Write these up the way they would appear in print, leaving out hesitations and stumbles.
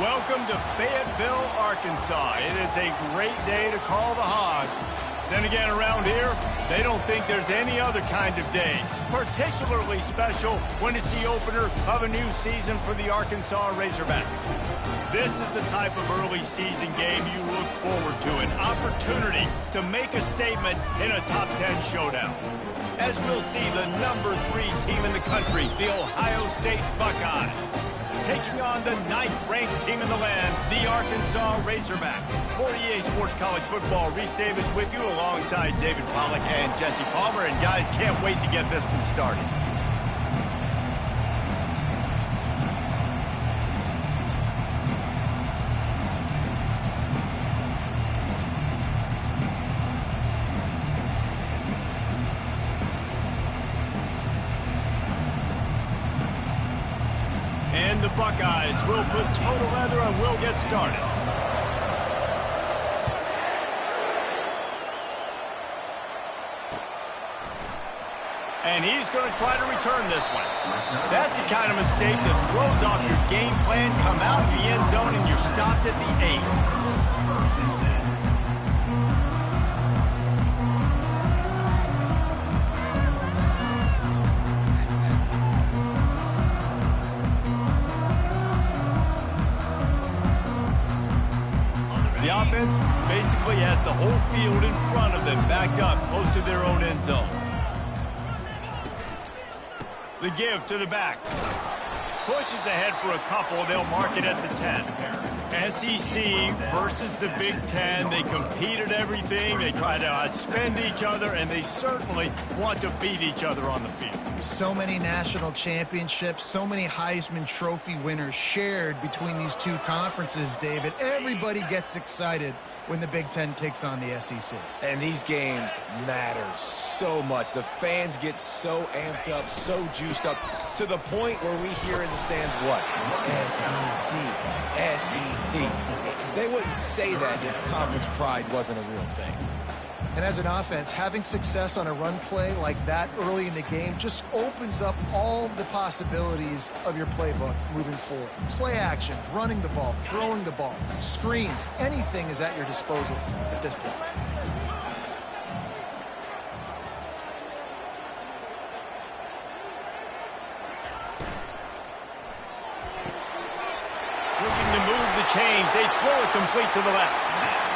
Welcome to Fayetteville, Arkansas. It is a great day to call the Hogs. Then again, around here, they don't think there's any other kind of day. Particularly special when it's the opener of a new season for the Arkansas Razorbacks. This is the type of early season game you look forward to, an opportunity to make a statement in a top 10 showdown. As we'll see the number 3 team in the country, the Ohio State Buckeyes, taking on the 9th-ranked team in the land, the Arkansas Razorbacks. For EA Sports College Football, Reese Davis with you alongside David Pollack and Jesse Palmer. And guys, can't wait to get this one started. And the Buckeyes will put total leather and will get started. And he's going to try to return this one. That's the kind of mistake that throws off your game plan. Come out of the end zone and you're stopped at the 8. The offense basically has the whole field in front of them, backed up close to their own end zone. The give to the back. Pushes ahead for a couple. They'll mark it at the 10. SEC versus the Big Ten. They compete at everything. They try to outspend each other, and they certainly want to beat each other on the field. So many national championships, so many Heisman Trophy winners shared between these two conferences, David. Everybody gets excited when the Big Ten takes on the SEC. And these games matter so much. The fans get so amped up, so juiced up, to the point where we hear in the stands what? SEC, SEC. They wouldn't say that if conference pride wasn't a real thing. And as an offense, having success on a run play like that early in the game just opens up all the possibilities of your playbook moving forward. Play action, running the ball, throwing the ball, screens, anything is at your disposal at this point. Looking to move the chains. They throw it complete to the left.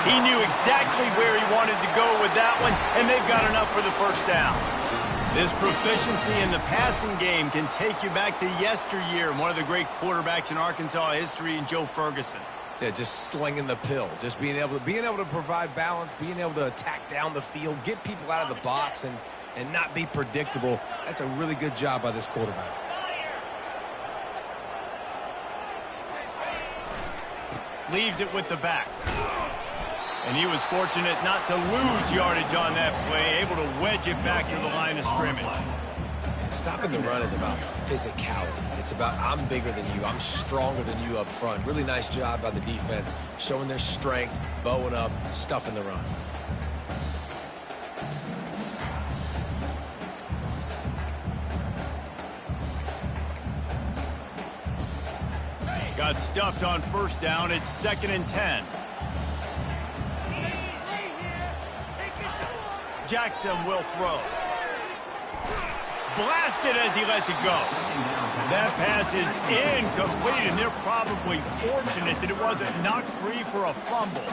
He knew exactly where he wanted to go with that one, and they've got enough for the first down. This proficiency in the passing game can take you back to yesteryear, one of the great quarterbacks in Arkansas history, and Joe Ferguson. Yeah, just slinging the pill, just being able to provide balance, being able to attack down the field, get people out of the box, and not be predictable. That's a really good job by this quarterback. Leaves it with the back. And he was fortunate not to lose yardage on that play, able to wedge it back to the line of scrimmage. And stopping the run is about physicality. It's about I'm bigger than you, I'm stronger than you up front. Really nice job by the defense, showing their strength, bowing up, stuffing the run. Got stuffed on first down. It's 2nd and 10. Jackson will throw. Blasted as he lets it go. That pass is incomplete, and they're probably fortunate that it wasn't knocked free for a fumble.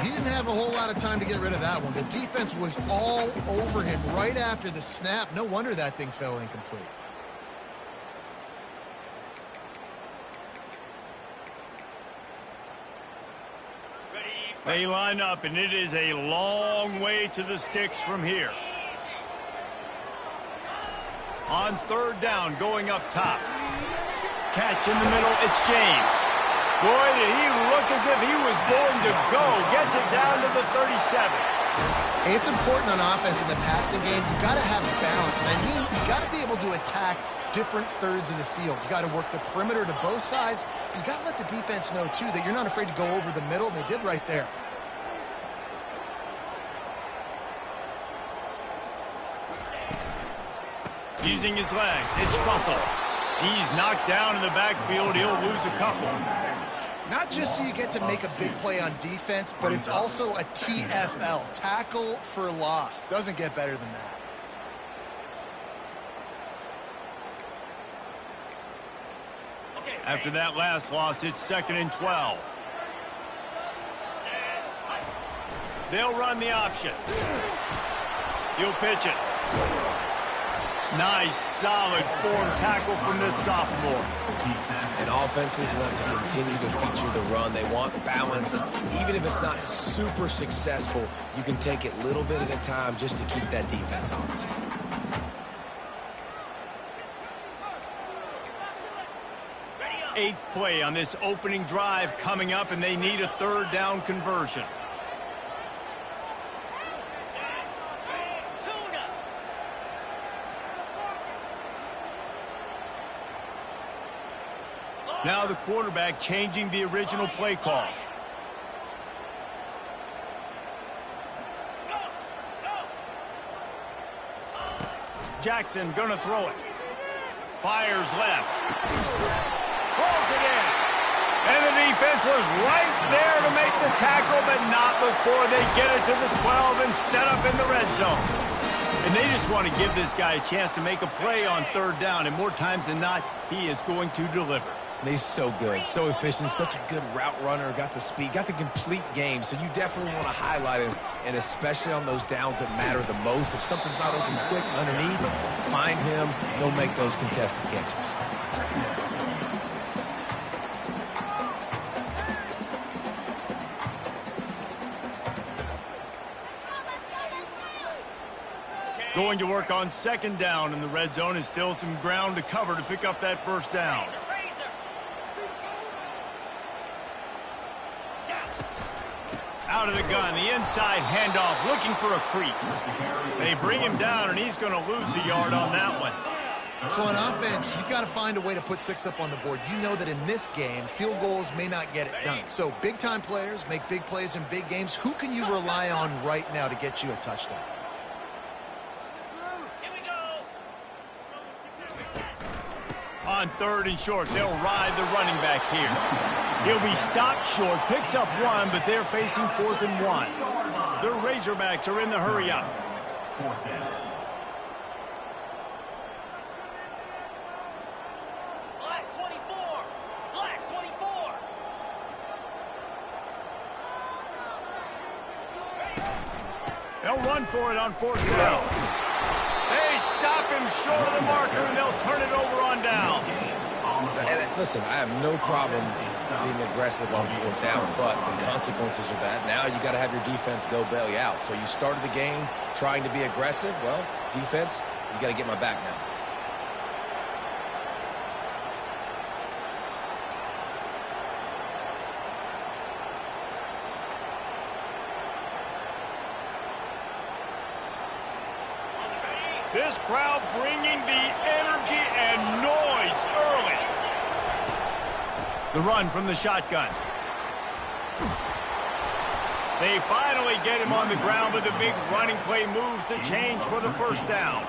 He didn't have a whole lot of time to get rid of that one. The defense was all over him right after the snap. No wonder that thing fell incomplete. They line up, and it is a long way to the sticks from here. On 3rd down, going up top. Catch in the middle, it's James. Boy, did he look as if he was going to go. Gets it down to the 37. Hey, it's important on offense in the passing game. You've got to have balance. And I mean, you've got to be able to attack different thirds of the field. You got to work the perimeter to both sides. You got to let the defense know, too, that you're not afraid to go over the middle, and they did right there. Using his legs, it's Russell. He's knocked down in the backfield. He'll lose a couple. Not just do you get to make a big play on defense, but it's also a TFL, tackle for loss. Doesn't get better than that. After that last loss, it's 2nd and 12. They'll run the option. He'll pitch it. Nice, solid form tackle from this sophomore. And offenses want to continue to feature the run. They want balance. Even if it's not super successful, you can take it little bit at a time just to keep that defense honest. Eighth play on this opening drive coming up, and they need a 3rd down conversion. Now the quarterback changing the original play call. Jackson gonna throw it. Fires left. Pulls it in. And the defense was right there to make the tackle, but not before they get it to the 12 and set up in the red zone. And they just want to give this guy a chance to make a play on 3rd down, and more times than not, he is going to deliver. And he's so good, so efficient, such a good route runner, got the speed, got the complete game, so you definitely want to highlight him, and especially on those downs that matter the most. If something's not open quick underneath, find him, he'll make those contested catches. Going to work on 2nd down in the red zone, and still some ground to cover to pick up that 1st down. Out of the gun, the inside handoff, looking for a crease. They bring him down, and he's going to lose a yard on that one. So on offense, you've got to find a way to put 6 up on the board. You know that in this game, field goals may not get it done. So big-time players make big plays in big games. Who can you rely on right now to get you a touchdown? On 3rd and short, they'll ride the running back here. He'll be stopped short, picks up 1, but they're facing 4th and 1. The Razorbacks are in the hurry-up. Black 24! Black 24! They'll run for it on 4th down. They stop him short of the marker, and they'll turn it over on down. And listen, I have no problem being aggressive on 4th down, but the consequences of that, now you got to have your defense go bail you out. So you started the game trying to be aggressive. Well, defense, you got to get my back now. This crowd bringing the energy and noise early. The run from the shotgun. They finally get him on the ground, but the big running play moves the change for the 1st down.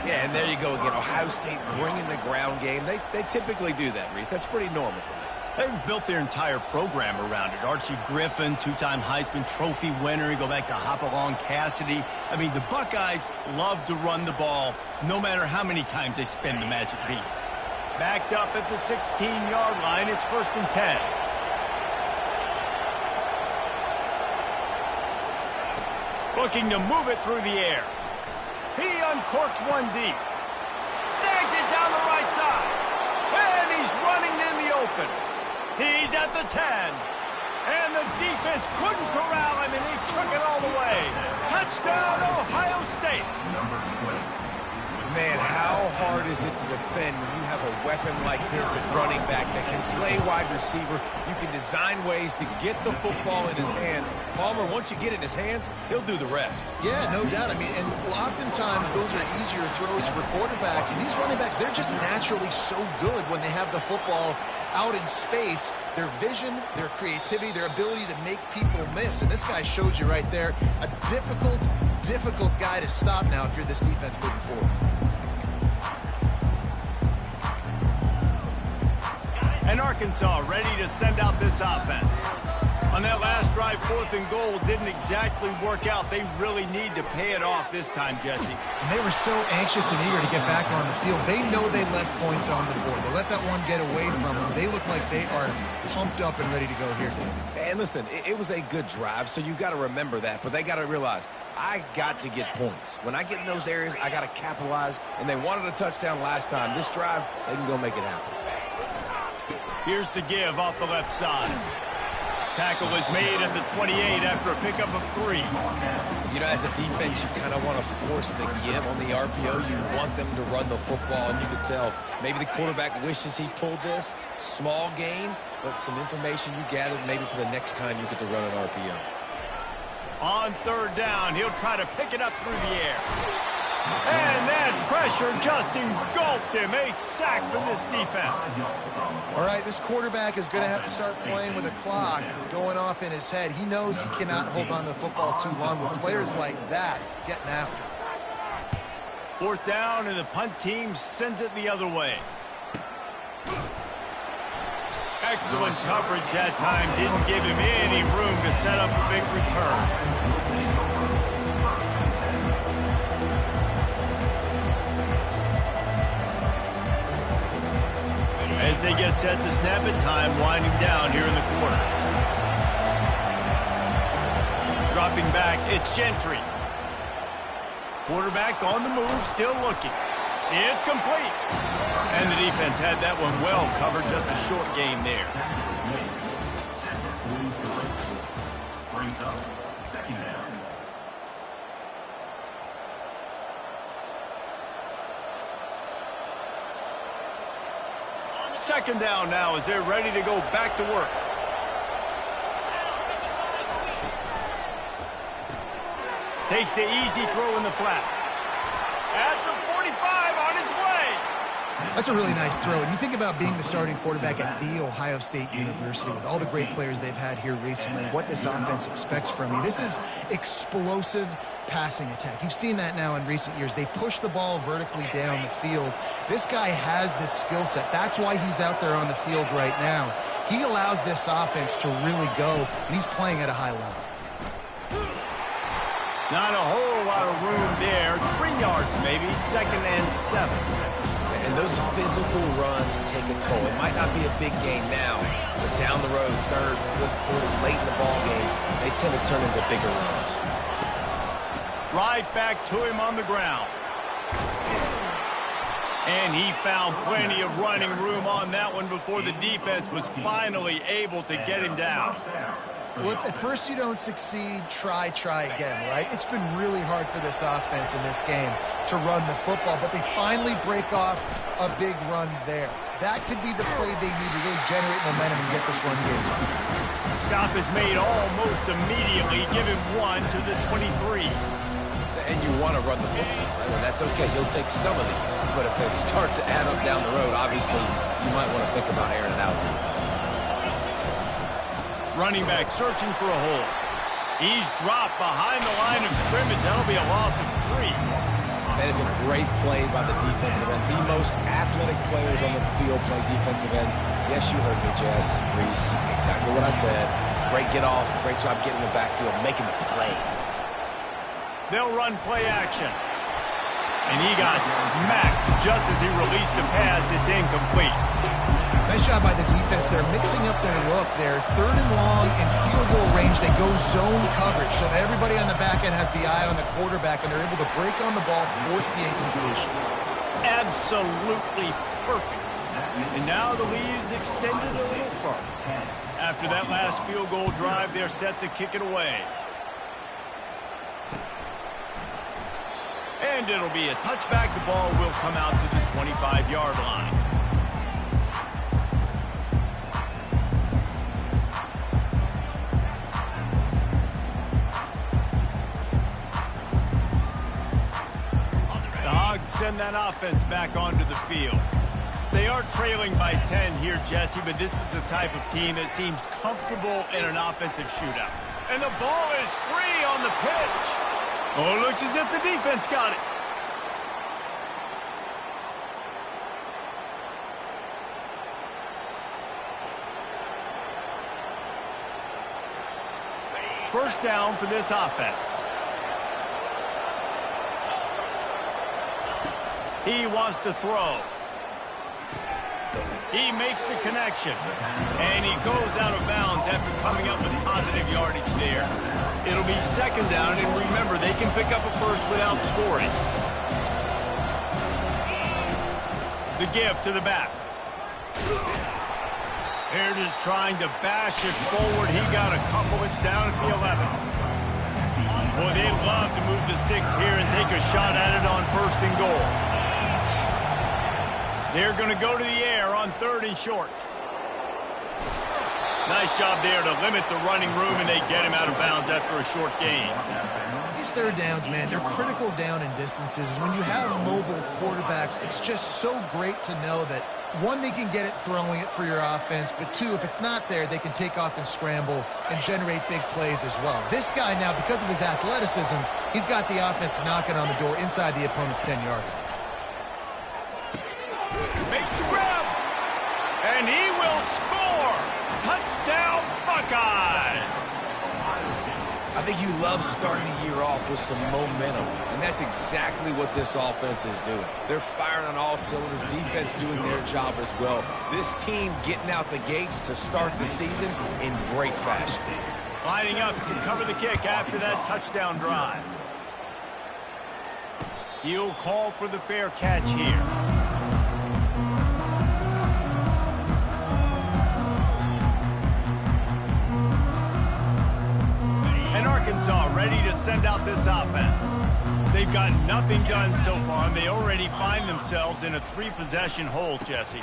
Yeah, and there you go again. Ohio State bringing the ground game. They typically do that, Reese. That's pretty normal for them. They've built their entire program around it. Archie Griffin, 2-time Heisman Trophy winner. You go back to Hopalong Cassidy. I mean, the Buckeyes love to run the ball, no matter how many times they spin the magic beat. Backed up at the 16-yard line, it's 1st and 10. Looking to move it through the air. He uncorks 1 deep. Snags it down the right side. And he's running in the open. He's at the 10. And the defense couldn't corral him, and he took it all the way. Touchdown, Ohio State. Man, how hard is it to defend when you have a weapon like this at running back that can play wide receiver? You can design ways to get the football in his hand. Palmer, once you get it in his hands, he'll do the rest. Yeah, no doubt. I mean, and oftentimes those are easier throws for quarterbacks. And these running backs, they're just naturally so good when they have the football out in space. Their vision, their creativity, their ability to make people miss. And this guy shows you right there, a difficult guy to stop now if you're this defense moving forward. And Arkansas ready to send out this offense. On that last drive, 4th and goal didn't exactly work out. They really need to pay it off this time, Jesse. And they were so anxious and eager to get back on the field. They know they left points on the board. They let that one get away from them. They look like they are pumped up and ready to go here. And listen, it was a good drive, so you got to remember that. But they got to realize, I got to get points. When I get in those areas, I got to capitalize. And they wanted a touchdown last time. This drive, they can go make it happen. Here's the give off the left side. Tackle is made at the 28 after a pickup of 3. You know, as a defense, you kind of want to force the give on the RPO. You want them to run the football, and you can tell maybe the quarterback wishes he pulled this. Small gain, but some information you gathered maybe for the next time you get to run an RPO. On 3rd down, he'll try to pick it up through the air. And that pressure just engulfed him. A sack from this defense. All right, this quarterback is going to have to start playing with a clock going off in his head. He knows he cannot hold on to the football too long with players like that getting after him. 4th down, and the punt team sends it the other way. Excellent coverage that time. Didn't give him any room to set up a big return. As they get set to snap it, time winding down here in the quarter. Dropping back, it's Gentry. Quarterback on the move, still looking. It's complete. And the defense had that one well covered, just a short game there. Second down now as they're ready to go back to work. Takes the easy throw in the flat. At the 45 on his way. That's a really nice throw. And you think about being the starting quarterback at The Ohio State University with all the great players they've had here recently, what this offense expects from you. This is explosive passing attack. You've seen that now in recent years. They push the ball vertically down the field. This guy has this skill set. That's why he's out there on the field right now. He allows this offense to really go, and he's playing at a high level. Not a whole lot of room there. 3 yards maybe, 2nd and 7. And those physical runs take a toll. It might not be a big game now, but down the road, 3rd, 4th quarter, late in the ball games, they tend to turn into bigger runs. Right back to him on the ground. And he found plenty of running room on that one before the defense was finally able to get him down. Well, if at first you don't succeed, try again, right? It's been really hard for this offense in this game to run the football, but they finally break off a big run there. That could be the play they need to really generate momentum and get this one here. Stop is made almost immediately. Give him 1 to the 23. And you want to run the football, right? And that's okay. You'll take some of these. But if they start to add up down the road, obviously, you might want to think about airing it out. Running back searching for a hole. He's dropped behind the line of scrimmage. That'll be a loss of 3. That is a great play by the defensive end. The most athletic players on the field play defensive end. Yes, you heard me, Jess, Reese. Exactly what I said. Great get off. Great job getting the backfield, making the play. They'll run play action. And he got smacked just as he released the pass. It's incomplete. Nice job by the defense. They're mixing up their look. They're 3rd and long in field goal range. They go zone coverage. So everybody on the back end has the eye on the quarterback, and they're able to break on the ball, force the incompletion. Absolutely perfect. And now the lead is extended a little further. After that last field goal drive, they're set to kick it away. And it'll be a touchback. The ball will come out to the 25-yard line. Send that offense back onto the field. They are trailing by 10 here, Jesse, but this is the type of team that seems comfortable in an offensive shootout. And the ball is free on the pitch. Oh, it looks as if the defense got it. First down for this offense. He wants to throw. He makes the connection. And he goes out of bounds after coming up with positive yardage there. It'll be second down, and remember, they can pick up a first without scoring. The give to the back. Here it is trying to bash it forward. He got a couple. It's down at the 11. Boy, they'd love to move the sticks here and take a shot at it on 1st and goal. They're going to go to the air on 3rd and short. Nice job there to limit the running room, and they get him out of bounds after a short gain. These third downs, man, they're critical down in distances. When you have mobile quarterbacks, it's just so great to know that, one, they can get it throwing it for your offense, but two, if it's not there, they can take off and scramble and generate big plays as well. This guy now, because of his athleticism, he's got the offense knocking on the door inside the opponent's 10-yard line. Makes the grab, and he will score. Touchdown, Buckeyes. I think you love starting the year off with some momentum, and that's exactly what this offense is doing. They're firing on all cylinders, defense doing their job as well. This team getting out the gates to start the season in great fashion. Lining up to cover the kick after that touchdown drive. He'll call for the fair catch here. And Arkansas ready to send out this offense. They've got nothing done so far, and they already find themselves in a 3-possession hole, Jesse.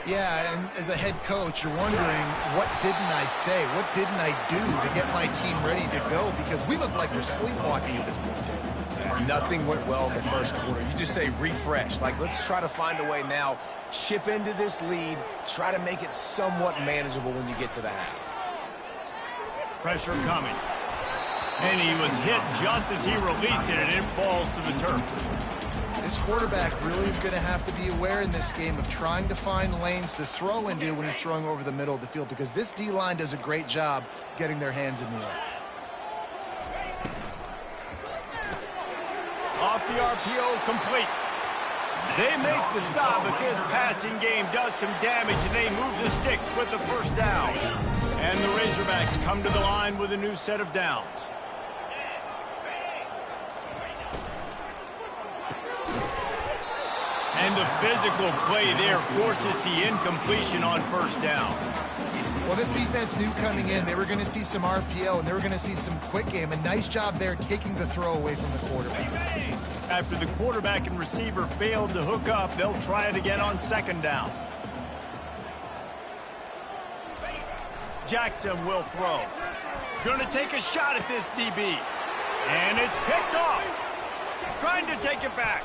Yeah, and as a head coach, you're wondering, what didn't I say? What didn't I do to get my team ready to go? Because we look like we're sleepwalking at this point. Nothing went well in the first quarter. You just say refresh. Like, let's try to find a way now, chip into this lead, try to make it somewhat manageable when you get to the half. Pressure coming. And he was hit just as he released it, and it falls to the turf. This quarterback really is going to have to be aware in this game of trying to find lanes to throw into when he's throwing over the middle of the field, because this D-line does a great job getting their hands in the air. Off the RPO, complete. They make the stop, but this passing game does some damage, and they move the sticks with the first down. And the Razorbacks come to the line with a new set of downs. And the physical play there forces the incompletion on first down. Well, this defense knew coming in they were going to see some RPO, and they were going to see some quick game. A nice job there taking the throw away from the quarterback. After the quarterback and receiver failed to hook up, they'll try it again on second down. Jackson will throw. Going to take a shot at this DB. And it's picked off. Trying to take it back.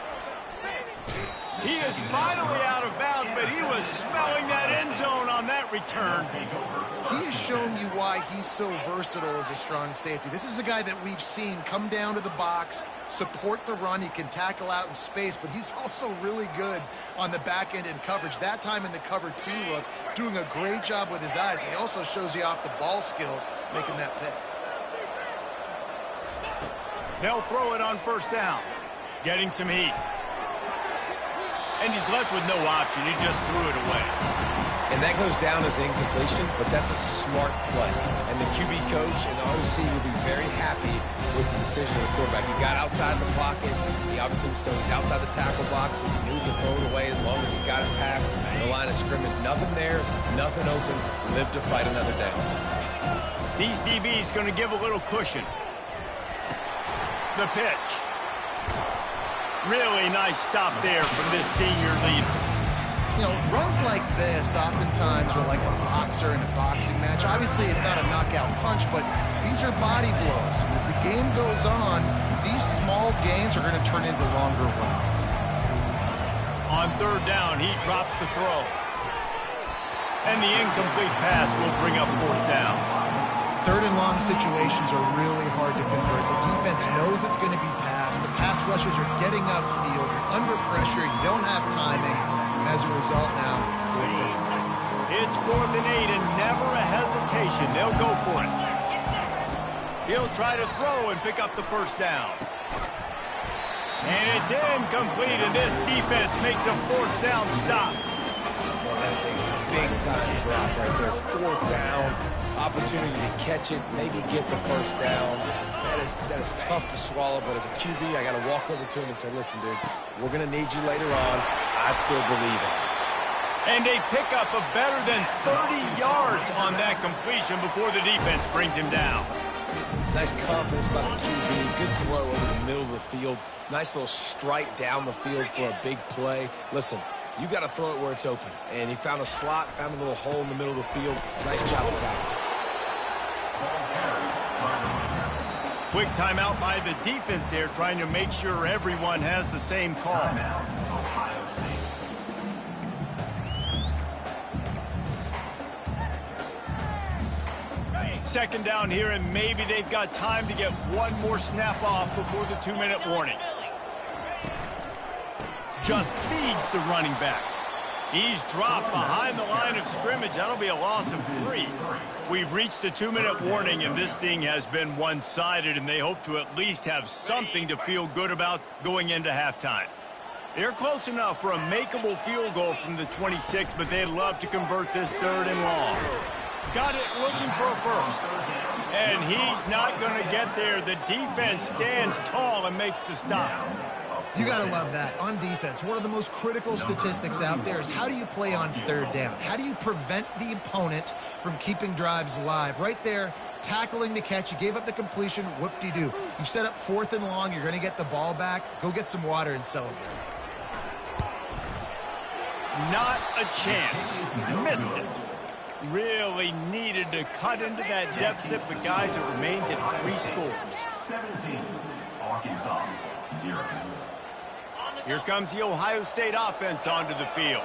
He is finally out of bounds, but he was smelling that end zone on that return. He has shown you why he's so versatile as a strong safety. This is a guy that we've seen come down to the box, support the run. He can tackle out in space, but he's also really good on the back end in coverage. That time in the cover 2 look, doing a great job with his eyes. He also shows you off the ball skills, making that pick. They'll throw it on first down, getting some heat. And he's left with no option. He just threw it away. And that goes down as incompletion, but that's a smart play. And the QB coach and the OC will be very happy with the decision of the quarterback. He got outside the pocket. He obviously, so he's outside the tackle box. He knew to throw it away as long as he got it past the line of scrimmage. Nothing there, nothing open. Live to fight another down. These DBs going to give a little cushion. The pitch. Really nice stop there from this senior leader. You know, runs like this oftentimes are like a boxer in a boxing match. Obviously, it's not a knockout punch, but these are body blows. And as the game goes on, these small gains are going to turn into longer runs. On third down, he drops the throw. And the incomplete pass will bring up fourth down. Third and long situations are really hard to convert. The defense knows it's going to be passed. The pass rushers are getting upfield. You're under pressure. You don't have timing. And as a result now, fourth down. It's 4th and 8 and never a hesitation. They'll go for it. He'll try to throw and pick up the first down. And it's incomplete, and this defense makes a fourth down stop. Well, that's a big-time drop right there. Fourth down, opportunity to catch it, maybe get the first down. That is tough to swallow, but as a QB, I got to walk over to him and say, listen, dude, we're going to need you later on. I still believe it. And a pickup of better than 30 yards on that completion before the defense brings him down. Nice confidence by the QB. Good throw over the middle of the field. Nice little strike down the field for a big play. Listen, you got to throw it where it's open. And he found a slot, found a little hole in the middle of the field. Nice job of tackling. Quick timeout by the defense there, trying to make sure everyone has the same call. Second down here, and maybe they've got time to get one more snap off before the 2-minute warning. Just feeds the running back. He's dropped behind the line of scrimmage. That'll be a loss of 3. We've reached the 2-minute warning, and this thing has been one-sided, and they hope to at least have something to feel good about going into halftime. They're close enough for a makeable field goal from the 26, but they'd love to convert this 3rd and long. Got it looking for a first. And he's not going to get there. The defense stands tall and makes the stop. You got to love that. On defense, one of the most critical statistics out there is how do you play on 3rd down? How do you prevent the opponent from keeping drives alive? Right there, tackling the catch. You gave up the completion. Whoop-de-doo. You set up 4th and long. You're going to get the ball back. Go get some water and celebrate. Not a chance. Missed it. Really needed to cut into that deficit, but guys, it remains at 3 scores. 17, Arkansas, 0. Here comes the Ohio State offense onto the field.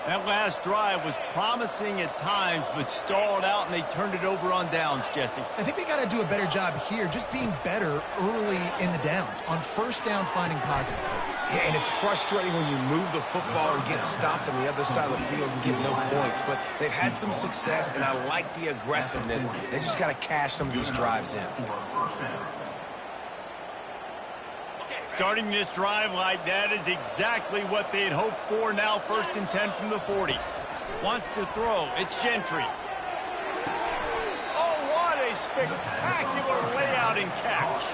That last drive was promising at times, but stalled out, and they turned it over on downs, Jesse. I think they got to do a better job here, just being better early in the downs. On 1st down, finding positive plays. Yeah, and it's frustrating when you move the football and get stopped on the other side of the field and get no points. But they've had some success, and I like the aggressiveness. They just got to cash some of these drives in. Starting this drive like that is exactly what they had hoped for. Now 1st and 10 from the 40. Wants to throw. It's Gentry. Oh, what a spectacular layout and catch.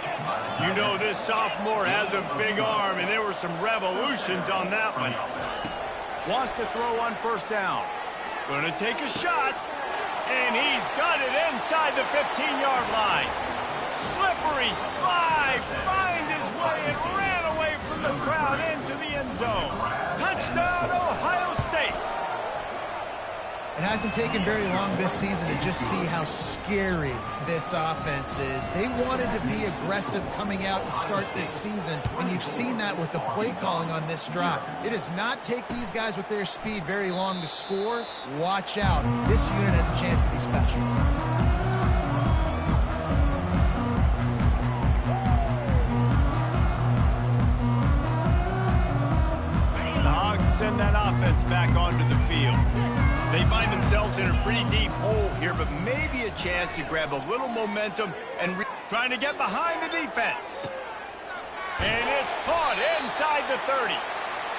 You know this sophomore has a big arm, and there were some revolutions on that one. Wants to throw on 1st down. Going to take a shot, and he's got it inside the 15-yard line. Slippery slide, find his way and ran away from the crowd into the end zone. Touchdown, Ohio State. It hasn't taken very long this season to just see how scary this offense is. They wanted to be aggressive coming out to start this season, and you've seen that with the play calling on this drive. It does not take these guys with their speed very long to score. Watch out. This unit has a chance to be special. Send that offense back onto the field. They find themselves in a pretty deep hole here, but maybe a chance to grab a little momentum and trying to get behind the defense. And it's caught inside the 30.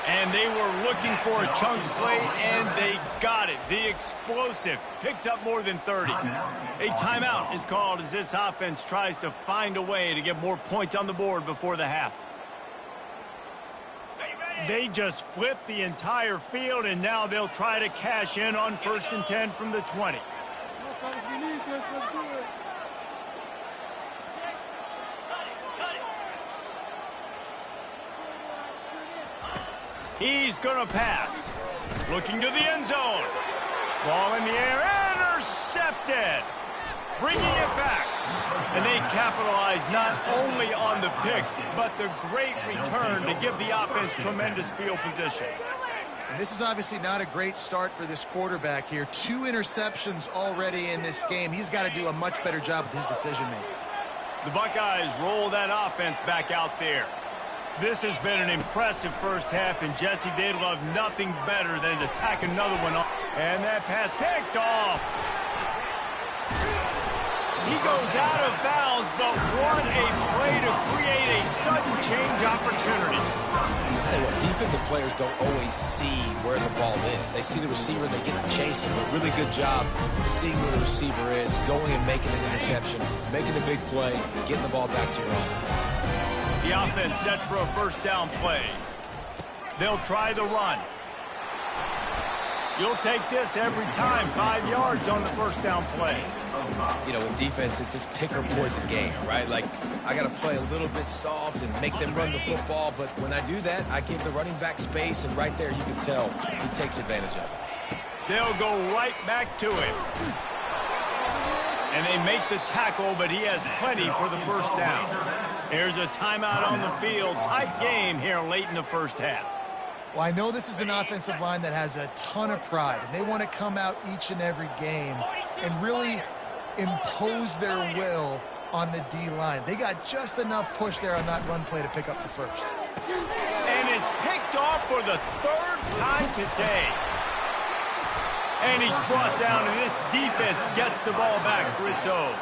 And they were looking for a chunk play, and they got it. The explosive picks up more than 30. A timeout is called as this offense tries to find a way to get more points on the board before the half. They just flipped the entire field, and now they'll try to cash in on 1st and 10 from the 20. He's going to pass. Looking to the end zone. Ball in the air, intercepted. Bringing it back. And they capitalize not only on the pick, but the great return to give the offense tremendous field position. And this is obviously not a great start for this quarterback here. 2 interceptions already in this game. He's got to do a much better job with his decision-making. The Buckeyes roll that offense back out there. This has been an impressive first half, and Jesse, they'd love nothing better than to tack another one on. And that pass picked off. He goes out of bounds, but what a play to create a sudden change opportunity. Tell you what, defensive players don't always see where the ball is. They see the receiver, they get to chase him. But really good job seeing where the receiver is, going and making an interception, making a big play, getting the ball back to your offense. The offense set for a first down play. They'll try the run. You'll take this every time. 5 yards on the first down play. You know, in defense, it's this pick or poison game, right? Like, I got to play a little bit soft and make them run the football, but when I do that, I give the running back space, and right there you can tell he takes advantage of it. They'll go right back to it. And they make the tackle, but he has plenty for the first down. Here's a timeout on the field. Tight game here late in the first half. Well, I know this is an offensive line that has a ton of pride, and they want to come out each and every game and really impose their will on the D-line. They got just enough push there on that run play to pick up the first. And it's picked off for the third time today. And he's brought down, and this defense gets the ball back for its own.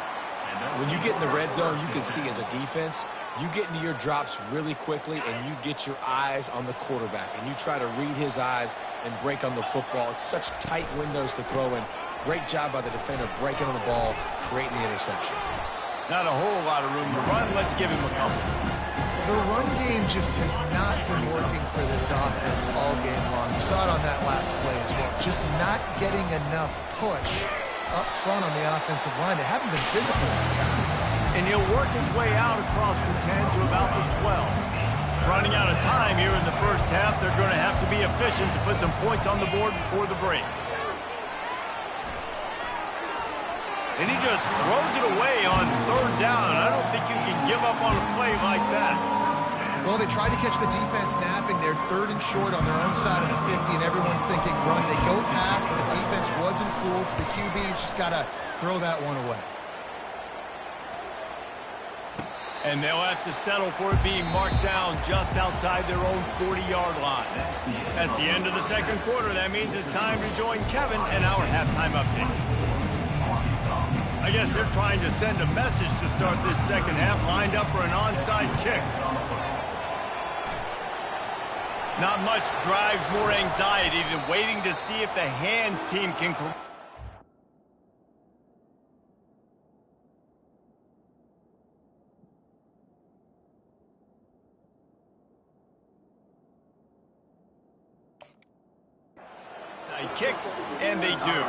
When you get in the red zone, you can see as a defense, you get into your drops really quickly and you get your eyes on the quarterback and you try to read his eyes and break on the football. It's such tight windows to throw in. Great job by the defender breaking on the ball, creating the interception. Not a whole lot of room to run. Let's give him a couple. The run game just has not been working for this offense all game long. You saw it on that last play as well. Just not getting enough push up front on the offensive line. They haven't been physical. And he'll work his way out across the 10 to about the 12. Running out of time here in the first half, they're going to have to be efficient to put some points on the board before the break. And he just throws it away on third down. I don't think you can give up on a play like that. Well, they tried to catch the defense napping. They're third and short on their own side of the 50, and everyone's thinking run. They go past, but the defense wasn't fooled, so the QB's just got to throw that one away. And they'll have to settle for it being marked down just outside their own 40-yard line. That's the end of the second quarter. That means it's time to join Kevin and our halftime update. I guess they're trying to send a message to start this second half, lined up for an onside kick. Not much drives more anxiety than waiting to see if the hands team can... kick, and they do.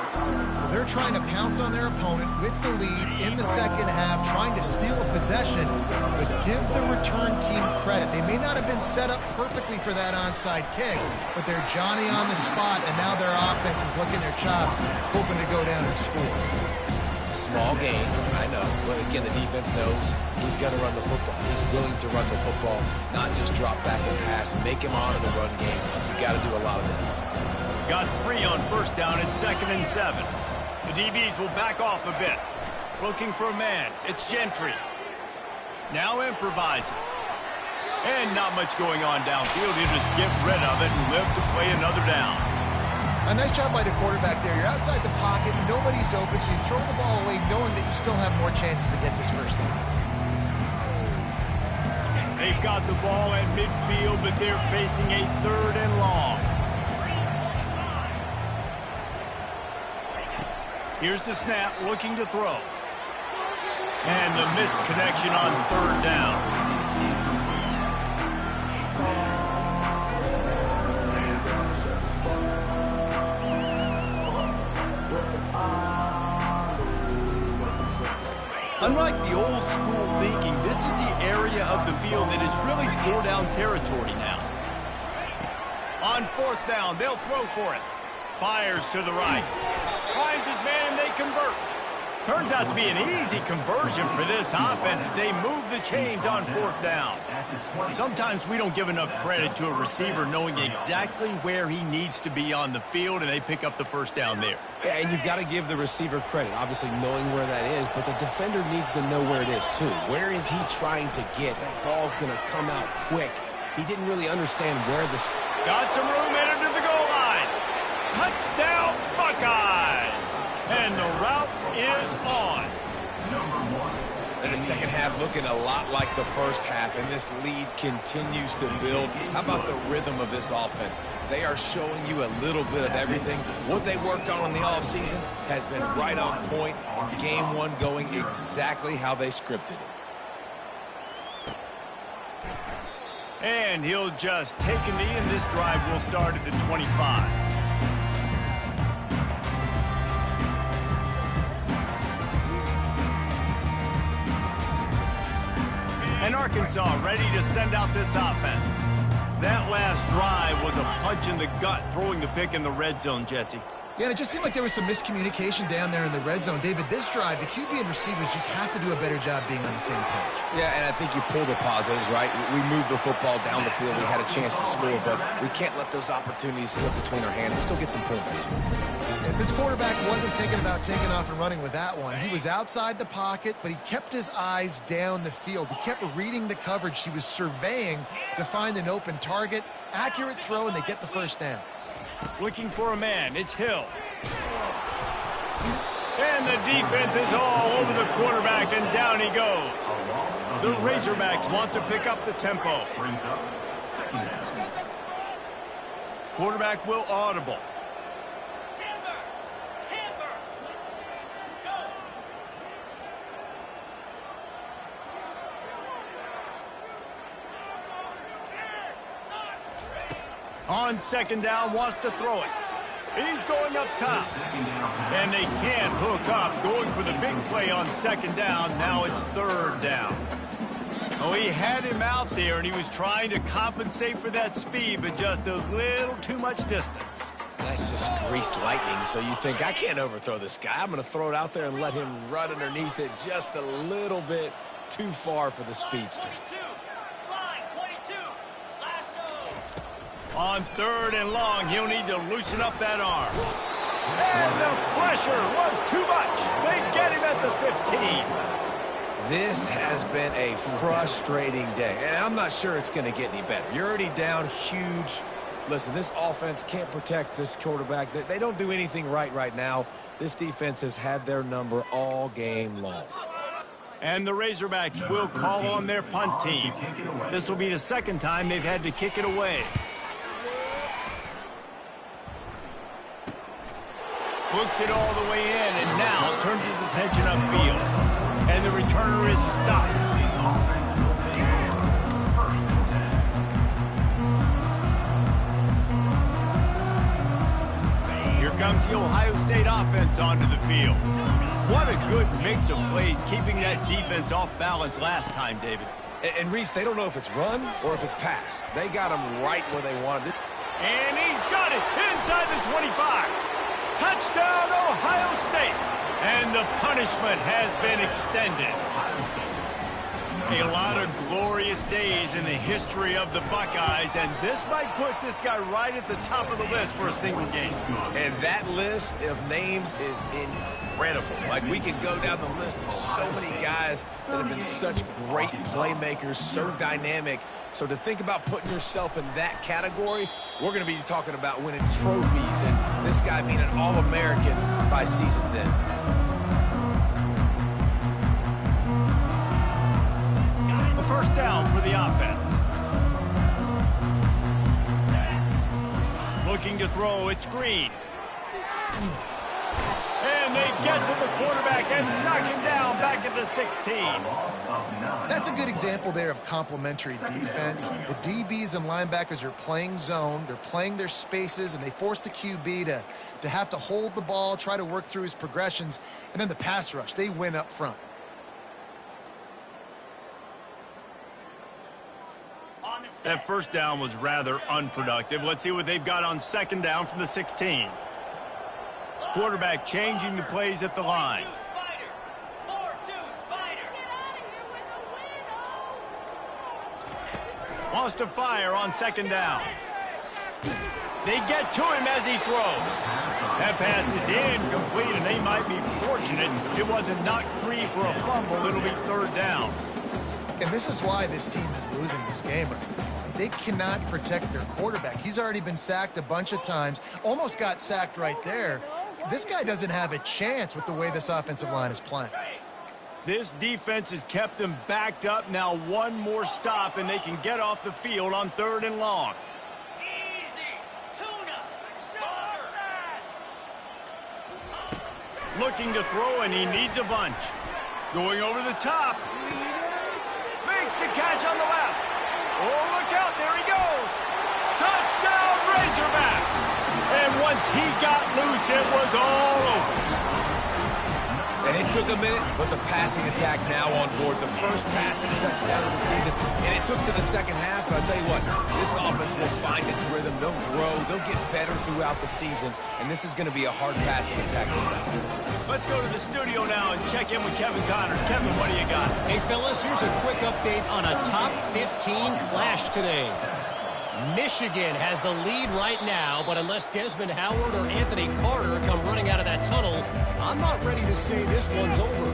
They're trying to pounce on their opponent with the lead in the second half, trying to steal a possession, but give the return team credit. They may not have been set up perfectly for that onside kick, but they're Johnny on the spot, and now their offense is licking their chops, hoping to go down and score. Small game, I know, but again, the defense knows he's going to run the football. He's willing to run the football, not just drop back and pass, make him honor the run game. You got to do a lot of this. Got 3 on first down and 2nd and 7. The DBs will back off a bit. Looking for a man. It's Gentry. Now improvising. And not much going on downfield. He'll just get rid of it and live to play another down. A nice job by the quarterback there. You're outside the pocket. Nobody's open, so you throw the ball away knowing that you still have more chances to get this first down. They've got the ball at midfield, but they're facing a 3rd and long. Here's the snap, looking to throw. And the missed connection on 3rd down. Unlike the old school thinking, this is the area of the field that is really 4-down territory now. On 4th down, they'll throw for it. Fires to the right. Finds his man and they convert. Turns out to be an easy conversion for this offense as they move the chains on 4th down. Sometimes we don't give enough credit to a receiver knowing exactly where he needs to be on the field, and they pick up the first down there. Yeah, and you got to give the receiver credit, obviously knowing where that is, but the defender needs to know where it is too. Where is he trying to get? That ball's going to come out quick. He didn't really understand where the... Got some room headed to the goal line. Touchdown, Buckeyes! And the route is on. And the second half looking a lot like the first half, and this lead continues to build. How about the rhythm of this offense? They are showing you a little bit of everything. What they worked on in the offseason has been right on point, and game one going exactly how they scripted it. And he'll just take a knee, and this drive will start at the 25. And Arkansas ready to send out this offense. That last drive was a punch in the gut, throwing the pick in the red zone, Jesse. Yeah, and it just seemed like there was some miscommunication down there in the red zone. David, this drive, the QB and receivers just have to do a better job being on the same page. Yeah, and I think you pull the positives, right? We moved the football down the field. We had a chance to score, but we can't let those opportunities slip between our hands. Let's go get some points. And this quarterback wasn't thinking about taking off and running with that one. He was outside the pocket, but he kept his eyes down the field. He kept reading the coverage. He was surveying to find an open target. Accurate throw, and they get the first down. Looking for a man, it's Hill. And the defense is all over the quarterback, and down he goes. The Razorbacks want to pick up the tempo. Quarterback will audible. On second down, wants to throw it. He's going up top. And they can't hook up, going for the big play on second down. Now it's third down. Oh, he had him out there, and he was trying to compensate for that speed, but just a little too much distance. That's just greased lightning, so you think, I can't overthrow this guy. I'm going to throw it out there and let him run underneath it just a little bit too far for the speedster. On third and long, he'll need to loosen up that arm. And the pressure was too much. They get him at the 15. This has been a frustrating day, and I'm not sure it's going to get any better. You're already down huge. Listen, this offense can't protect this quarterback. They don't do anything right now. This defense has had their number all game long. And the Razorbacks will call on their punt team. This will be the second time they've had to kick it away. Hooks it all the way in, and now turns his attention upfield. And the returner is stopped. Here comes the Ohio State offense onto the field. What a good mix of plays, keeping that defense off balance last time, David. And Reese, they don't know if it's run or if it's pass. They got him right where they wanted it. And he's got it inside the 25. Touchdown, Ohio State. And the punishment has been extended. A lot of glorious days in the history of the Buckeyes, and this might put this guy right at the top of the list for a single game. And that list of names is incredible. Like, we could go down the list of so many guys that have been such great playmakers, so dynamic. So to think about putting yourself in that category, we're going to be talking about winning trophies and this guy being an All-American by season's end. First down for the offense. Looking to throw, it's Green. And they get to the quarterback and knock him down back at the 16. That's a good example there of complementary defense. The DBs and linebackers are playing zone, they're playing their spaces, and they force the QB to have to hold the ball, try to work through his progressions, and then the pass rush, they win up front. That first down was rather unproductive. Let's see what they've got on second down from the 16. Quarterback changing the plays at the line. Wants to fire on second down. They get to him as he throws. That pass is incomplete, and they might be fortunate it wasn't knocked free for a fumble. It'll be third down. And this is why this team is losing this game right now. They cannot protect their quarterback. He's already been sacked a bunch of times, almost got sacked right there. This guy doesn't have a chance with the way this offensive line is playing. This defense has kept them backed up. Now one more stop, and they can get off the field on 3rd and long. Easy. Tuna. Looking to throw, and he needs a bunch. Going over the top. Makes the catch on the left. Oh, look out. There he goes. Touchdown, Razorbacks. And once he got loose, it was all over. And it took a minute, but the passing attack now on board. The first passing touchdown of the season, and it took to the second half. But I'll tell you what, this offense will find its rhythm. They'll grow. They'll get better throughout the season, and this is going to be a hard passing attack to stop. Let's go to the studio now and check in with Kevin Connors. Kevin, what do you got? Hey, fellas, here's a quick update on a top 15 clash today. Michigan has the lead right now, but unless Desmond Howard or Anthony Carter come running out of that tunnel, I'm not ready to say this one's over.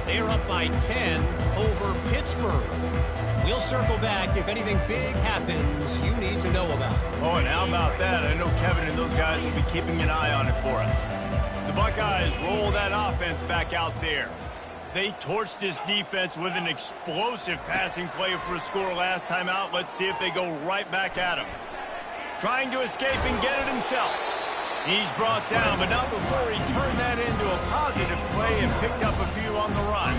They're up by 10 over Pittsburgh. We'll circle back if anything big happens you need to know about. Oh, and how about that? I know Kevin and those guys will be keeping an eye on it for us. The Buckeyes roll that offense back out there. They torched this defense with an explosive passing play for a score last time out. Let's see if they go right back at him. Trying to escape and get it himself. He's brought down, but not before he turned that into a positive play and picked up a few on the run.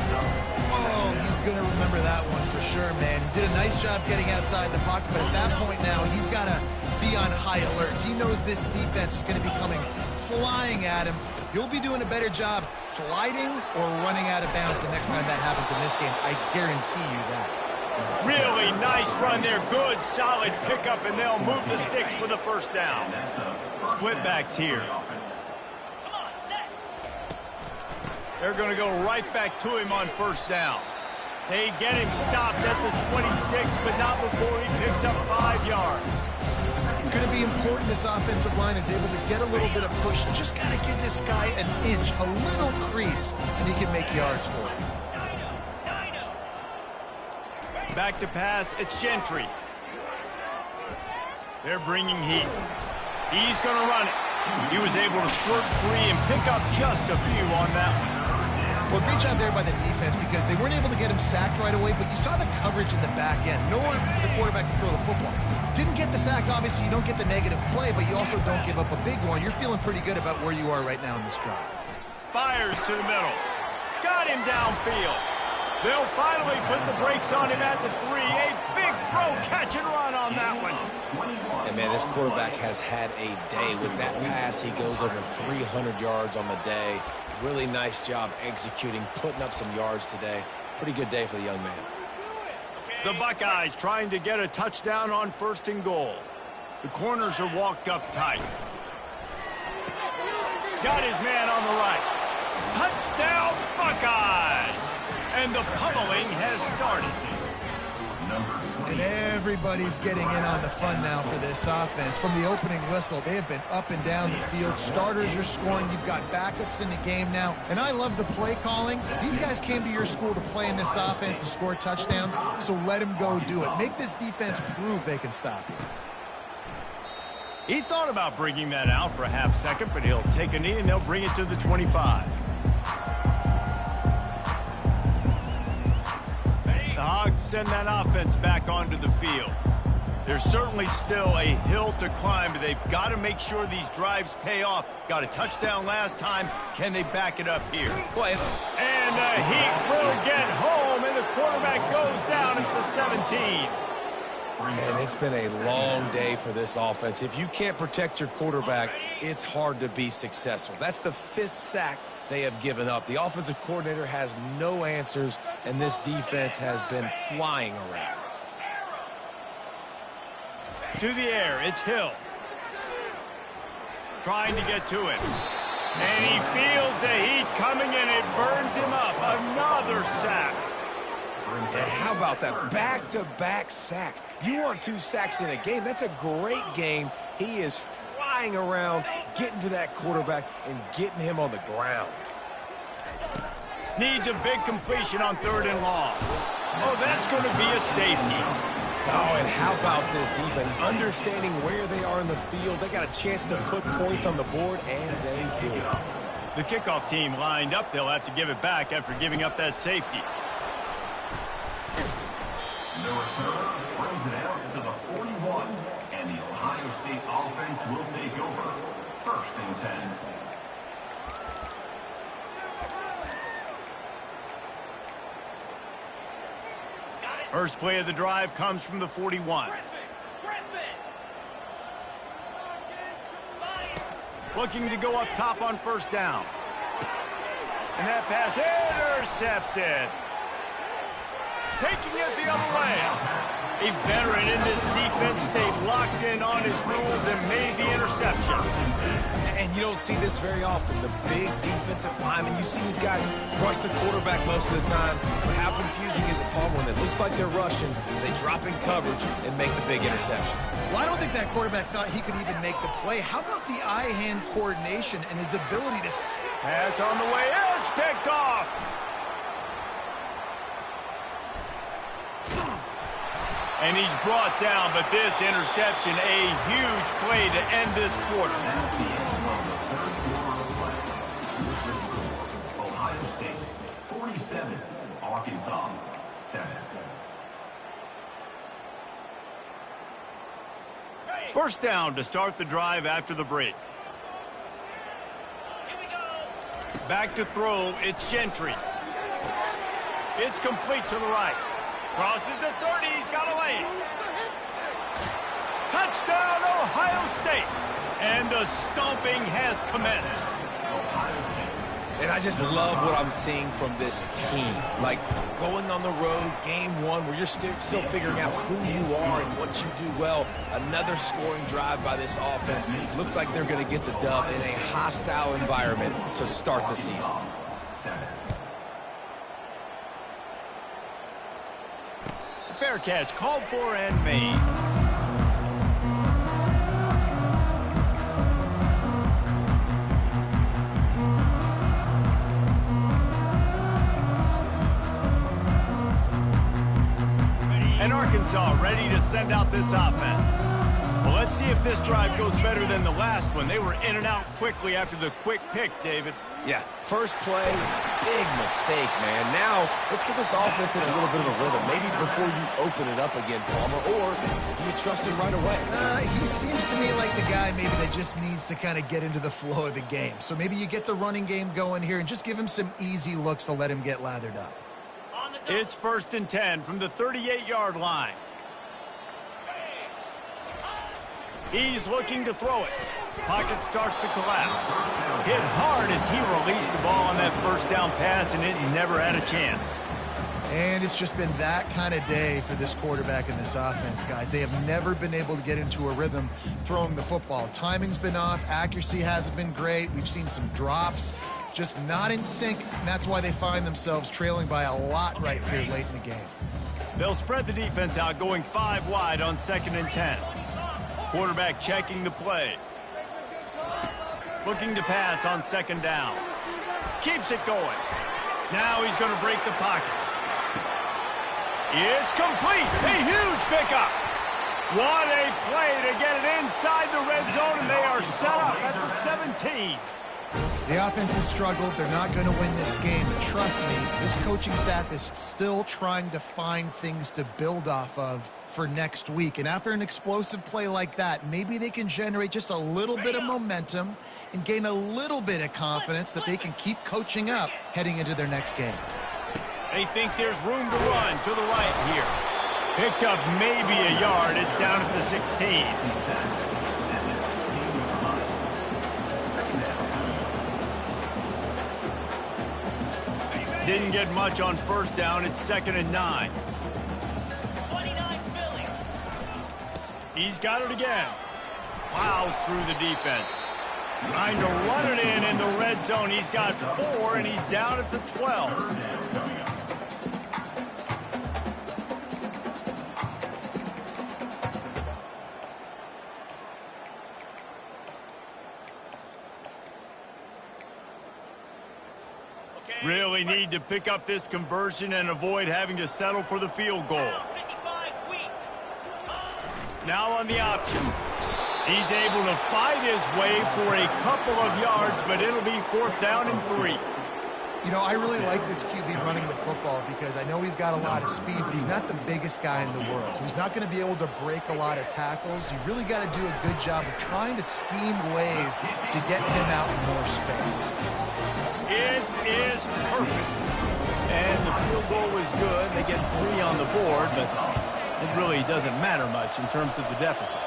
Oh, he's going to remember that one for sure, man. He did a nice job getting outside the pocket, but at that point now, he's got to be on high alert. He knows this defense is going to be coming flying at him. He'll be doing a better job sliding or running out of bounds the next time that happens in this game. I guarantee you that. Really nice run there. Good, solid pickup, and they'll move the sticks with a first down. Split backs here. They're going to go right back to him on first down. They get him stopped at the 26, but not before he picks up 5 yards. It's going to be important this offensive line is able to get a little bit of push. Just got to give this guy an inch, a little crease, and he can make yards for it. Back to pass, it's Gentry. They're bringing heat. He's going to run it. He was able to squirt free and pick up just a few on that one. Well, great job there by the defense because they weren't able to get him sacked right away, but you saw the coverage in the back end. Nowhere for the quarterback to throw the football. Didn't get the sack, obviously. You don't get the negative play, but you also don't give up a big one. You're feeling pretty good about where you are right now in this drive. Fires to the middle. Got him downfield. They'll finally put the brakes on him at the 3. A big throw, catch and run on that one. And, man, this quarterback has had a day. With that pass, he goes over 300 yards on the day. Really nice job executing, putting up some yards today. Pretty good day for the young man. The Buckeyes trying to get a touchdown on 1st and goal. The corners are walked up tight. Got his man on the right. Touchdown, Buckeyes! And the pummeling has started. And everybody's getting in on the fun now for this offense. From the opening whistle, they have been up and down the field. Starters are scoring. You've got backups in the game now. And I love the play calling. These guys came to your school to play in this offense to score touchdowns, so let them go do it. Make this defense prove they can stop you. He thought about bringing that out for a half second, but he'll take a knee and they'll bring it to the 25. The Hogs send that offense back onto the field. There's certainly still a hill to climb, but they've got to make sure these drives pay off. Got a touchdown last time. Can they back it up here? And the Heat will get home, and the quarterback goes down at the 17. And it's been a long day for this offense. If you can't protect your quarterback, it's hard to be successful. That's the 5th sack they have given up. The offensive coordinator has no answers, and this defense has been flying around. To the air, it's Hill. Trying to get to it. And he feels the heat coming, and it burns him up. Another sack. And how about that back-to-back sacks? You want 2 sacks in a game. That's a great game. He is flying around, getting to that quarterback and getting him on the ground. Needs a big completion on 3rd and long. Oh, that's going to be a safety. Oh, and how about this defense? Understanding where they are in the field. They got a chance to put points on the board, and they did. The kickoff team lined up. They'll have to give it back after giving up that safety. The return brings it out to the 41, and the Ohio State offense will take over. 1st and 10. First play of the drive comes from the 41. Looking to go up top on 1st down. And that pass intercepted. Taking it the other way. A veteran in this defense stayed locked in on his rules and made the interception. And you don't see this very often. The big defensive linemen, you see these guys rush the quarterback most of the time. But how confusing is it, Paul, when it looks like they're rushing, they drop in coverage and make the big interception? Well, I don't think that quarterback thought he could even make the play. How about the eye-hand coordination and his ability to... Pass on the way. It's picked off. And he's brought down, but this interception, a huge play to end this quarter. At the end of the 3rd quarter of play, Ohio State 47, Arkansas 7. 1st down to start the drive after the break. Back to throw, it's Gentry. It's complete to the right. Crosses the 30, he's got a lane. Touchdown, Ohio State. And the stomping has commenced. And I just love what I'm seeing from this team. Like, going on the road, game 1, where you're still figuring out who you are and what you do well. Another scoring drive by this offense. Looks like they're going to get the dub in a hostile environment to start the season. 7. Fair catch, called for and made. And Arkansas ready to send out this offense. Well, let's see if this drive goes better than the last one. They were in and out quickly after the quick pick, David. Yeah, first play, big mistake, man. Now, let's get this offense in a little bit of a rhythm. Maybe before you open it up again, Palmer, or do you trust him right away? He seems to me like the guy maybe that just needs to kind of get into the flow of the game. So maybe you get the running game going here and just give him some easy looks to let him get lathered up. It's 1st and 10 from the 38-yard line. He's looking to throw it. Pocket starts to collapse. Hit hard as he released the ball on that 1st down pass, and it never had a chance. And it's just been that kind of day for this quarterback and this offense, guys. They have never been able to get into a rhythm throwing the football. Timing's been off. Accuracy hasn't been great. We've seen some drops. Just not in sync, and that's why they find themselves trailing by a lot right here late in the game. They'll spread the defense out, going 5 wide on 2nd and 10. Quarterback checking the play. Looking to pass on 2nd down. Keeps it going. Now he's going to break the pocket. It's complete. A huge pickup. What a play to get it inside the red zone, and they are set up at the 17. The offense has struggled. They're not going to win this game. But trust me, this coaching staff is still trying to find things to build off of for next week. And after an explosive play like that, maybe they can generate just a little bit of momentum and gain a little bit of confidence that they can keep coaching up heading into their next game. They think there's room to run to the right here. Picked up maybe a yard. It's down at the 16. Didn't get much on 1st down. It's 2nd and 9. 29 Philly. He's got it again. Plows through the defense. Trying to run it in the red zone. He's got 4, and he's down at the 12. Really need to pick up this conversion and avoid having to settle for the field goal. Now on the option. He's able to fight his way for a couple of yards, but it'll be 4th down and 3. You know, I really like this QB running the football because I know he's got a lot of speed, but he's not the biggest guy in the world. So he's not going to be able to break a lot of tackles. You really got to do a good job of trying to scheme ways to get him out in more space. It is perfect. And the field goal was good. They get 3 on the board, but it really doesn't matter much in terms of the deficit.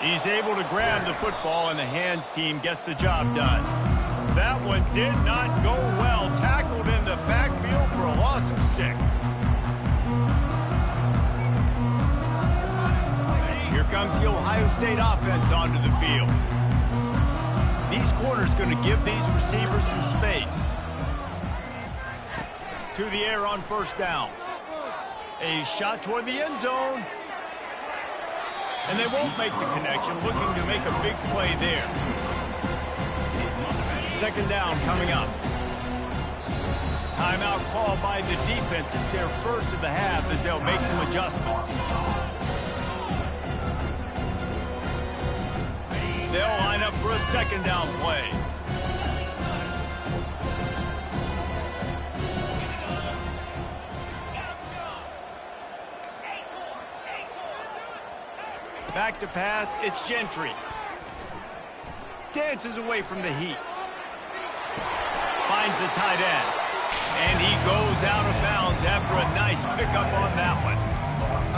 He's able to grab the football, and the hands team gets the job done. That one did not go well. Tackled in the backfield for a loss of 6. Here comes the Ohio State offense onto the field. These corners going to give these receivers some space. To the air on 1st down. A shot toward the end zone. And they won't make the connection, looking to make a big play there. 2nd down coming up. Timeout called by the defense. It's their first of the half as they'll make some adjustments. They'll line up for a 2nd down play. Back to pass, it's Gentry. Dances away from the heat. Finds the tight end. And he goes out of bounds after a nice pickup on that one.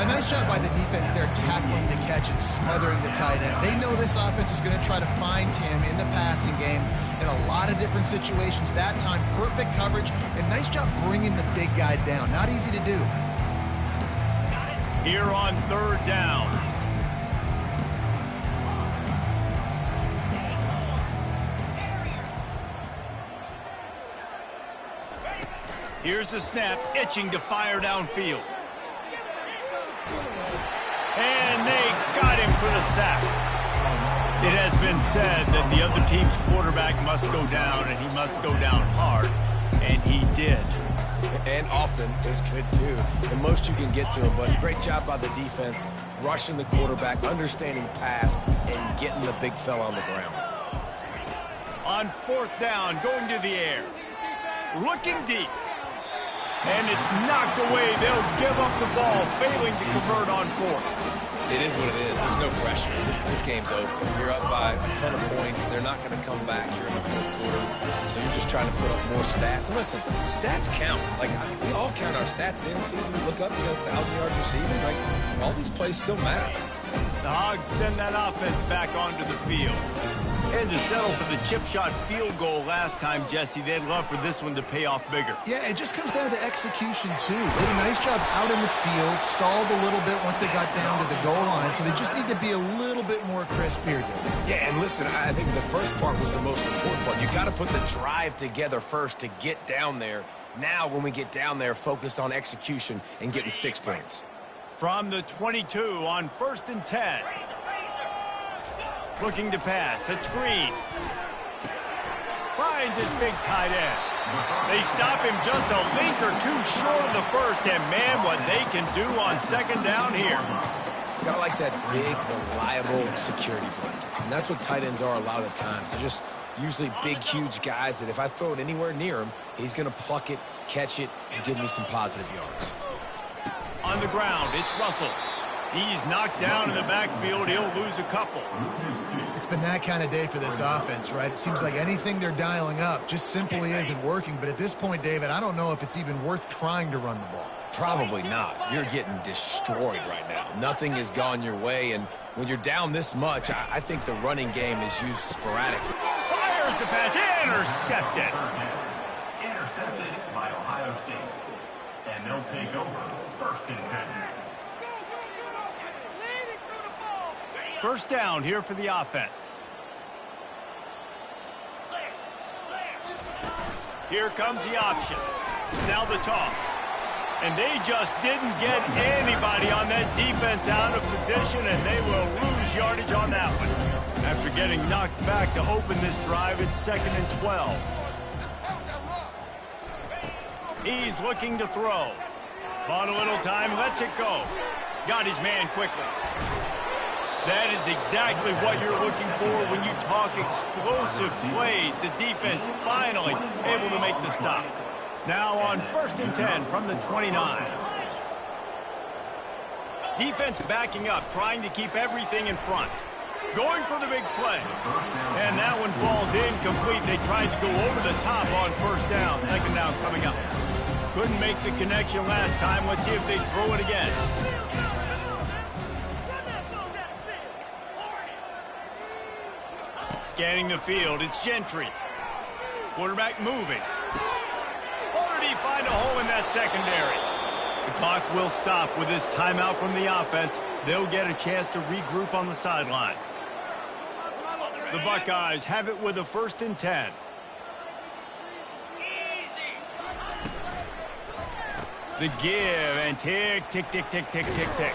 A nice job by the defense there tackling the catch and smothering the tight end. They know this offense is going to try to find him in the passing game in a lot of different situations. That time, perfect coverage and nice job bringing the big guy down. Not easy to do. Here on 3rd down. Here's the snap, itching to fire downfield. And they got him for the sack. It has been said that the other team's quarterback must go down, and he must go down hard. And he did. And often is good, too. The most you can get to him, but great job by the defense, rushing the quarterback, understanding pass, and getting the big fella on the ground. On 4th down, going to the air. Looking deep. And it's knocked away. They'll give up the ball, failing to convert on 4th. It is what it is. There's no pressure. This game's over. You're up by a ton of points. They're not going to come back here in the 4th quarter. So you're just trying to put up more stats. And listen, stats count. Like, we all count our stats. At the end of the season, we look up, 1,000 yards receiving. Like, all these plays still matter. The Hogs send that offense back onto the field. And to settle for the chip shot field goal last time, Jesse, they'd love for this one to pay off bigger. Yeah, it just comes down to execution, too. They did a nice job out in the field, stalled a little bit once they got down to the goal line, so they just need to be a little bit more crisp here. Yeah, and listen, I think the first part was the most important part. You got to put the drive together first to get down there. Now, when we get down there, focus on execution and getting 6 points. From the 22 on 1st and 10. Looking to pass. It's Green. Finds his big tight end. They stop him just a link or two short of the first, and man, what they can do on 2nd down here. You gotta like that big, reliable security blanket. And that's what tight ends are a lot of the times. They're just usually big, huge guys that if I throw it anywhere near him, he's gonna pluck it, catch it, and give me some positive yards. On the ground, it's Russell. He's knocked down in the backfield. He'll lose a couple. It's been that kind of day for this offense, right? It seems like anything they're dialing up just simply isn't working. But at this point, David, I don't know if it's even worth trying to run the ball. Probably not. You're getting destroyed right now. Nothing has gone your way, and when you're down this much, I think the running game is used sporadically. Fires the pass. Intercepted. Intercepted by Ohio State. And they'll take over 1st and 10. 1st down here for the offense. Here comes the option. Now the toss. And they just didn't get anybody on that defense out of position, and they will lose yardage on that one. After getting knocked back to open this drive, it's 2nd and 12. He's looking to throw. Bought a little time, lets it go. Got his man quickly. That is exactly what you're looking for when you talk explosive plays. The defense finally able to make the stop. Now on 1st and 10 from the 29. Defense backing up, trying to keep everything in front. Going for the big play. And that one falls incomplete. They tried to go over the top on 1st down. 2nd down coming up. Couldn't make the connection last time. Let's see if they throw it again. Scanning the field, it's Gentry. Quarterback moving. Or did he find a hole in that secondary? The clock will stop with this timeout from the offense. They'll get a chance to regroup on the sideline. The Buckeyes have it with a 1st and 10. The give and tick, tick, tick, tick, tick, tick, tick.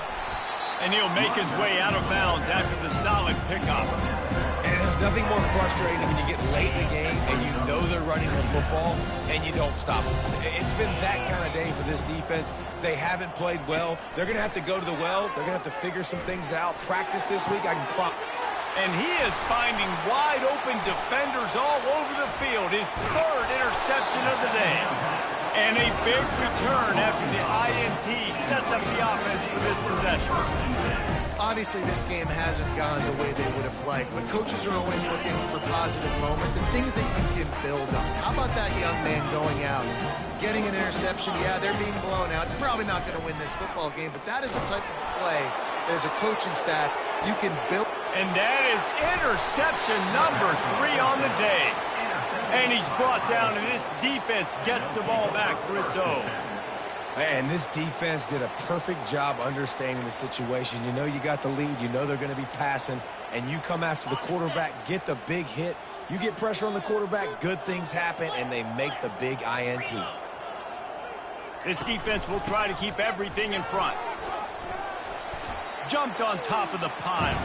And he'll make his way out of bounds after the solid pickup. And there's nothing more frustrating than when you get late in the game and you know they're running the football and you don't stop them. It's been that kind of day for this defense. They haven't played well. They're going to have to go to the well. They're going to have to figure some things out. Practice this week, I can promise. And he is finding wide-open defenders all over the field. His 3rd interception of the day. And a big return after the INT sets up the offense for this possession. Obviously, this game hasn't gone the way they would have liked, but coaches are always looking for positive moments and things that you can build on. How about that young man going out, getting an interception? Yeah, they're being blown out. They're probably not going to win this football game, but that is the type of play that as a coaching staff you can build. And that is interception number 3 on the day. And he's brought down, and this defense gets the ball back for its own. And this defense did a perfect job understanding the situation. You know you got the lead. You know they're going to be passing. And you come after the quarterback, get the big hit. You get pressure on the quarterback, good things happen, and they make the big INT. This defense will try to keep everything in front. Jumped on top of the pile.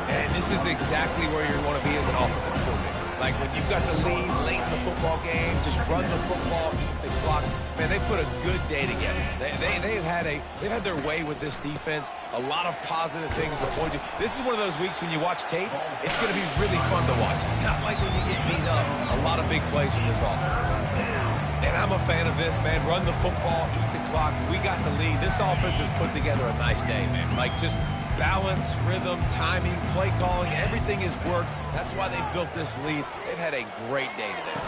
And this is exactly where you want to be as an offensive coordinator. Like when you've got the lead late in the football game, just run the football, eat the clock. Man, they put a good day together. They've had their way with this defense. A lot of positive things to point to. This is one of those weeks when you watch tape, it's going to be really fun to watch. Not like when you get beat up. A lot of big plays from this offense. And I'm a fan of this, man. Run the football, eat the clock. We got the lead. This offense has put together a nice day, man. Like just balance, rhythm, timing, play calling, everything has worked. That's why they built this lead. They've had a great day today.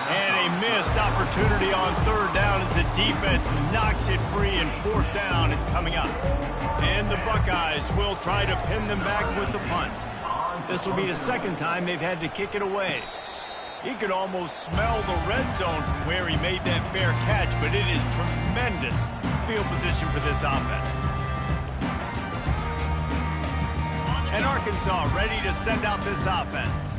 And a missed opportunity on 3rd down as the defense knocks it free, and 4th down is coming up. And the Buckeyes will try to pin them back with the punt. This will be the 2nd time they've had to kick it away. He could almost smell the red zone from where he made that fair catch, but it is tremendous field position for this offense. And Arkansas ready to send out this offense.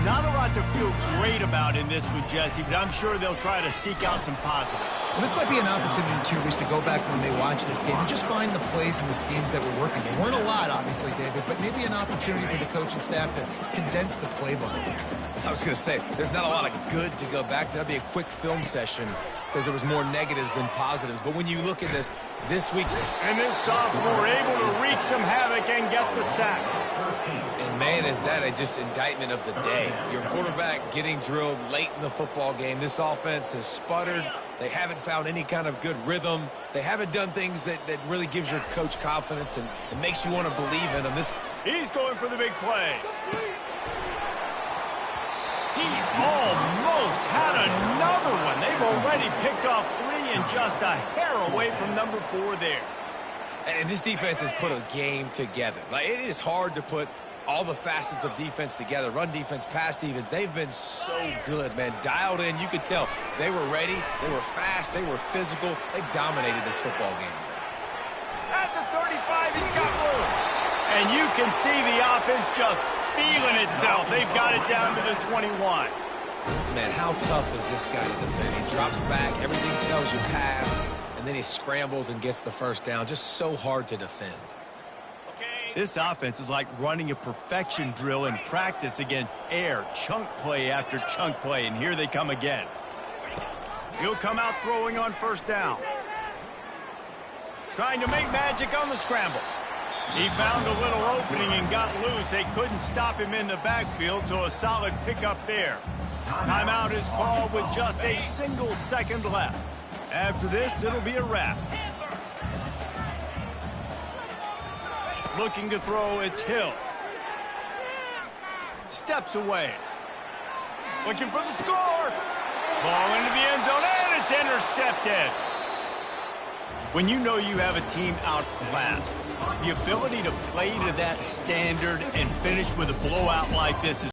Not a lot to feel great about in this with Jesse, but I'm sure they'll try to seek out some positives. Well, this might be an opportunity, too, Reese, to go back when they watch this game and just find the plays and the schemes that were working. There weren't a lot, obviously, David, but maybe an opportunity for the coaching staff to condense the playbook. I was going to say, there's not a lot of good to go back to. That'd be a quick film session because there was more negatives than positives. But when you look at this week... And this sophomore able to wreak some havoc and get the sack. And, man, is that a just indictment of the day. Your quarterback getting drilled late in the football game. This offense has sputtered. They haven't found any kind of good rhythm. They haven't done things that really gives your coach confidence and it makes you want to believe in them. He's going for the big play. He almost had another one. They've already picked off 3 and just a hair away from number 4 there. And this defense has put a game together. Like, it is hard to put all the facets of defense together. Run defense, pass defense. They've been so good, man. Dialed in. You could tell they were ready. They were fast. They were physical. They dominated this football game today. At the 35, he's got room. And you can see the offense just feeling itself. They've got it down to the 21. Man, how tough is this guy to defend? He drops back. Everything tells you pass. And then he scrambles and gets the 1st down. Just so hard to defend. This offense is like running a perfection drill in practice against air. Chunk play after chunk play. And here they come again. He'll come out throwing on 1st down. Trying to make magic on the scramble. He found a little opening and got loose. They couldn't stop him in the backfield, so a solid pickup there. Timeout is called with just a single second left. After this, it'll be a wrap. Looking to throw, it's Hill. Steps away. Looking for the score. Ball into the end zone, and it's intercepted. When you know you have a team outclassed, the ability to play to that standard and finish with a blowout like this is